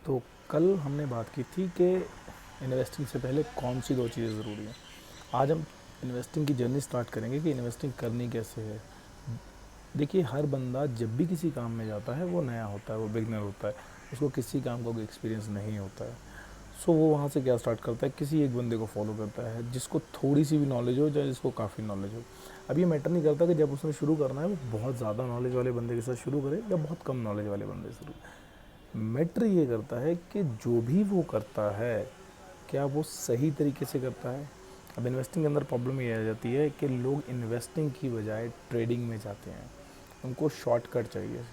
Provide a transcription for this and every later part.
तो कल हमने बात की थी कि इन्वेस्टिंग से पहले कौन सी दो चीज़ें ज़रूरी हैं। आज हम इन्वेस्टिंग की जर्नी स्टार्ट करेंगे कि इन्वेस्टिंग करनी कैसे है। देखिए, हर बंदा जब भी किसी काम में जाता है वो नया होता है, वो बिगनर होता है, उसको किसी काम का कोई एक्सपीरियंस नहीं होता है। सो वो वहाँ से क्या स्टार्ट करता है, किसी एक बंदे को फॉलो करता है जिसको थोड़ी सी भी नॉलेज हो, या जिसको काफ़ी नॉलेज हो। अब ये मैटर नहीं करता कि जब उसने शुरू करना है वो बहुत ज़्यादा नॉलेज वाले बंदे के साथ शुरू करे या बहुत कम नॉलेज वाले बंदे से शुरू। मैटर ये करता है कि जो भी वो करता है क्या वो सही तरीके से करता है। अब इन्वेस्टिंग के अंदर प्रॉब्लम ये आ जाती है कि लोग इन्वेस्टिंग की बजाय ट्रेडिंग में जाते हैं, उनको शॉर्टकट चाहिए।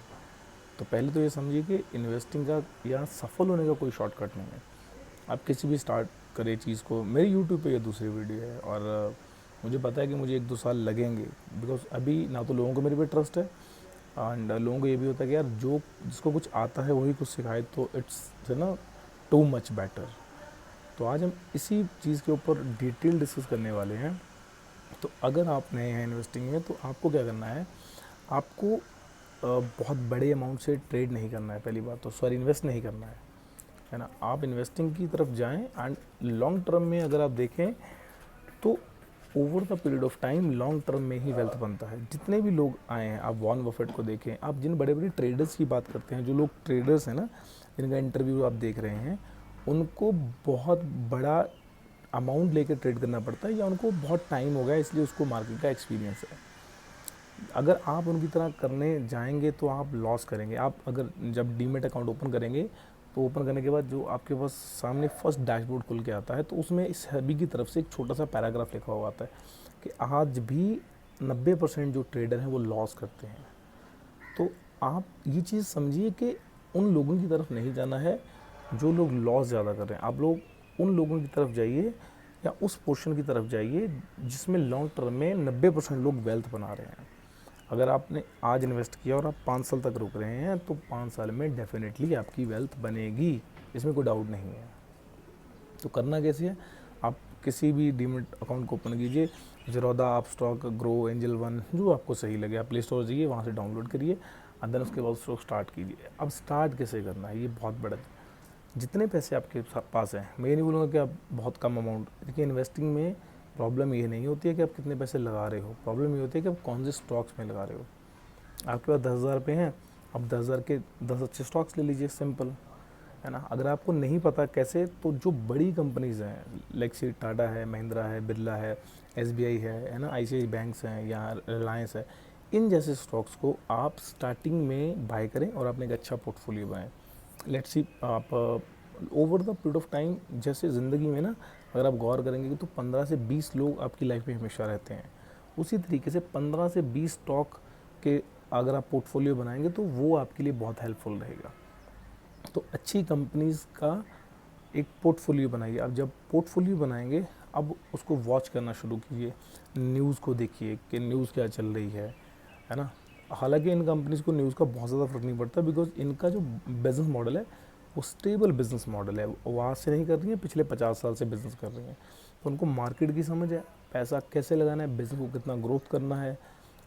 तो पहले तो ये समझिए कि इन्वेस्टिंग का या सफल होने का कोई शॉर्टकट नहीं है। आप किसी भी स्टार्ट करें चीज़ को, मेरी यूट्यूब पे ये दूसरी वीडियो है और मुझे पता है कि मुझे 1-2 साल लगेंगे, बिकॉज अभी ना तो लोगों को मेरे पे ट्रस्ट है एंड लोगों को ये भी होता है कि यार जो जिसको कुछ आता है वही कुछ सिखाए, तो इट्स ना टू मच बेटर। तो आज हम इसी चीज़ के ऊपर डिटेल डिस्कस करने वाले हैं। तो अगर आप नए हैं इन्वेस्टिंग में तो आपको क्या करना है, आपको बहुत बड़े अमाउंट से ट्रेड नहीं करना है। पहली बात तो सॉरी, इन्वेस्ट नहीं करना है ना। आप इन्वेस्टिंग की तरफ जाएं एंड लॉन्ग टर्म में अगर आप देखें तो over the period of time long term में ही वेल्थ बनता है। जितने भी लोग आए हैं, आप वॉरेन बफेट को देखें, आप जिन बड़े बड़े ट्रेडर्स की बात करते हैं, जो लोग ट्रेडर्स हैं ना, जिनका इंटरव्यू आप देख रहे हैं, उनको बहुत बड़ा अमाउंट लेकर ट्रेड करना पड़ता है या उनको बहुत टाइम हो गया इसलिए उसको मार्केट का एक्सपीरियंस है। अगर आप उनकी तरह करने जाएंगे तो आप लॉस करेंगे। आप अगर जब डीमेट अकाउंट ओपन करेंगे तो ओपन करने के बाद जो आपके पास सामने फर्स्ट डैशबोर्ड खुल के आता है तो उसमें इस सभी की तरफ से एक छोटा सा पैराग्राफ लिखा हुआ आता है कि आज भी 90% जो ट्रेडर हैं वो लॉस करते हैं। तो आप ये चीज़ समझिए कि उन लोगों की तरफ नहीं जाना है जो लोग लॉस ज़्यादा कर रहे हैं। आप लोग उन लोगों की तरफ जाइए या उस पोर्शन की तरफ जाइए जिसमें लॉन्ग टर्म में 90% लोग वेल्थ बना रहे हैं। अगर आपने आज इन्वेस्ट किया और आप 5 साल तक रुक रहे हैं तो 5 साल में डेफिनेटली आपकी वेल्थ बनेगी, इसमें कोई डाउट नहीं है। तो करना कैसे है, आप किसी भी डीमेट अकाउंट को ओपन कीजिए, ज़ीरोधा, आप स्टॉक, ग्रो, एंजल वन, जो आपको सही लगे आप प्ले स्टोर जाइए, वहाँ से डाउनलोड करिए और देन उसके बाद स्टॉक स्टार्ट कीजिए। अब स्टार्ट कैसे करना है, ये बहुत बड़ा, जितने पैसे आपके पास हैं, मैं ये नहीं बोलूँगा कि आप बहुत कम अमाउंट। देखिए, इन्वेस्टिंग में प्रॉब्लम ये नहीं होती है कि आप कितने पैसे लगा रहे हो, प्रॉब्लम ये होती है कि आप कौन से स्टॉक्स में लगा रहे हो। आपके पास 10,000 रुपये हैं, अब 10,000 के 10 अच्छे स्टॉक्स ले लीजिए, सिंपल है ना। अगर आपको नहीं पता कैसे, तो जो बड़ी कंपनीज़ हैं, लाइक सी टाटा है, महिंद्रा है, बिरला है, एसबीआई है ना, आईसीआई बैंक्स हैं या रिलायंस है, इन जैसे स्टॉक्स को आप स्टार्टिंग में बाय करें और आपने एक अच्छा पोर्टफोलियो बनाएं। लेट्स सी, आप over the period of time, जैसे ज़िंदगी में ना, अगर आप गौर करेंगे तो 15 से 20 लोग आपकी लाइफ में हमेशा रहते हैं। उसी तरीके से 15 से 20 स्टॉक के अगर आप पोर्टफोलियो बनाएंगे तो वो आपके लिए बहुत हेल्पफुल रहेगा। तो अच्छी कंपनीज़ का एक पोर्टफोलियो बनाइए। अब जब पोर्टफोलियो बनाएंगे, अब उसको वॉच करना शुरू कीजिए, न्यूज़ को देखिए कि न्यूज़ क्या चल रही है ना। हालांकि इन कंपनीज़ को न्यूज़ का बहुत ज़्यादा फर्क नहीं पड़ता, बिकॉज इनका जो बिज़नेस मॉडल है वो स्टेबल बिज़नेस मॉडल है। वो आज से नहीं कर रही हैं, पिछले 50 साल से बिज़नेस कर रही हैं। तो उनको मार्केट की समझ है, पैसा कैसे लगाना है, बिज़नेस को कितना ग्रोथ करना है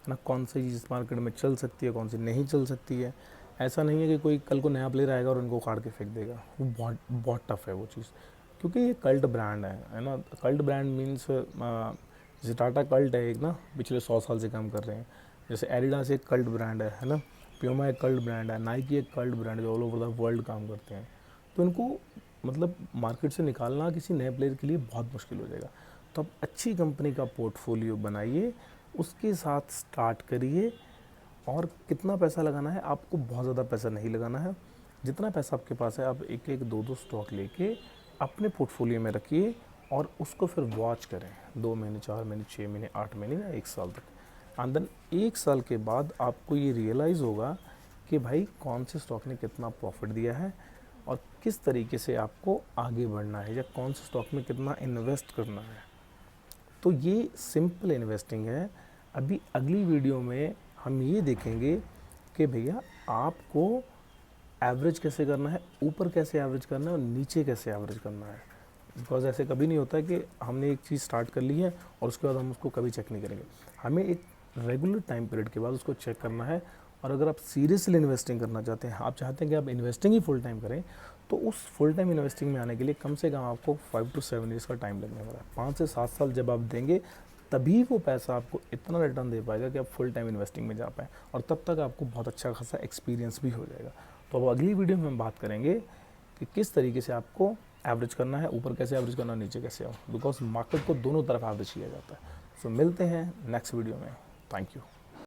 ना, कौन सी चीज़ मार्केट में चल सकती है, कौन सी नहीं चल सकती है। ऐसा नहीं है कि कोई कल को नया प्लेयर आएगा और उनको उखाड़ के फेंक देगा। वो बहुत बहुत टफ है वो चीज़, क्योंकि ये कल्ट ब्रांड है ना। कल्ट ब्रांड मीन्स, जैसे टाटा कल्ट है एक ना, पिछले 100 साल से काम कर रहे हैं। जैसे एडिडास एक कल्ट ब्रांड है ना, प्यूमा एक कल्ट ब्रांड है, नाइकी एक कल्ट ब्रांड है जो ऑल ओवर द वर्ल्ड काम करते हैं। तो इनको मतलब मार्केट से निकालना किसी नए प्लेयर के लिए बहुत मुश्किल हो जाएगा। तो आप अच्छी कंपनी का पोर्टफोलियो बनाइए, उसके साथ स्टार्ट करिए। और कितना पैसा लगाना है, आपको बहुत ज़्यादा पैसा नहीं लगाना है। जितना पैसा आपके पास है, आप एक एक दो दो स्टॉक लेके अपने पोर्टफोलियो में रखिए और उसको फिर वॉच करें 2 महीने, 4 महीने, 6 महीने, 8 महीने या 1 साल तक। एंड देन 1 साल के बाद आपको ये रियलाइज़ होगा कि भाई कौन से स्टॉक ने कितना प्रॉफिट दिया है और किस तरीके से आपको आगे बढ़ना है या कौन से स्टॉक में कितना इन्वेस्ट करना है। तो ये सिंपल इन्वेस्टिंग है। अभी अगली वीडियो में हम ये देखेंगे कि भैया आपको एवरेज कैसे करना है, ऊपर कैसे एवरेज करना है और नीचे कैसे एवरेज करना है। बिकॉज ऐसे कभी नहीं होता है कि हमने एक चीज़ स्टार्ट कर ली है और उसके बाद हम उसको कभी चेक नहीं करेंगे। हमें एक रेगुलर टाइम पीरियड के बाद उसको चेक करना है। और अगर आप सीरियसली इन्वेस्टिंग करना चाहते हैं, आप चाहते हैं कि आप इन्वेस्टिंग ही फुल टाइम करें, तो उस फुल टाइम इन्वेस्टिंग में आने के लिए कम से कम आपको 5 to 7 ईयर्स का टाइम लगने वाला है। 5 से 7 साल जब आप देंगे तभी वो पैसा आपको इतना रिटर्न दे पाएगा कि आप फुल टाइम इन्वेस्टिंग में जा पाएँ, और तब तक आपको बहुत अच्छा खासा एक्सपीरियंस भी हो जाएगा। तो अब अगली वीडियो में हम बात करेंगे कि किस तरीके से आपको एवरेज करना है, ऊपर कैसे एवरेज करना है, नीचे कैसे हो, बिकॉज मार्केट को दोनों तरफ एवरेज किया जाता है। सो मिलते हैं नेक्स्ट वीडियो में। Thank you.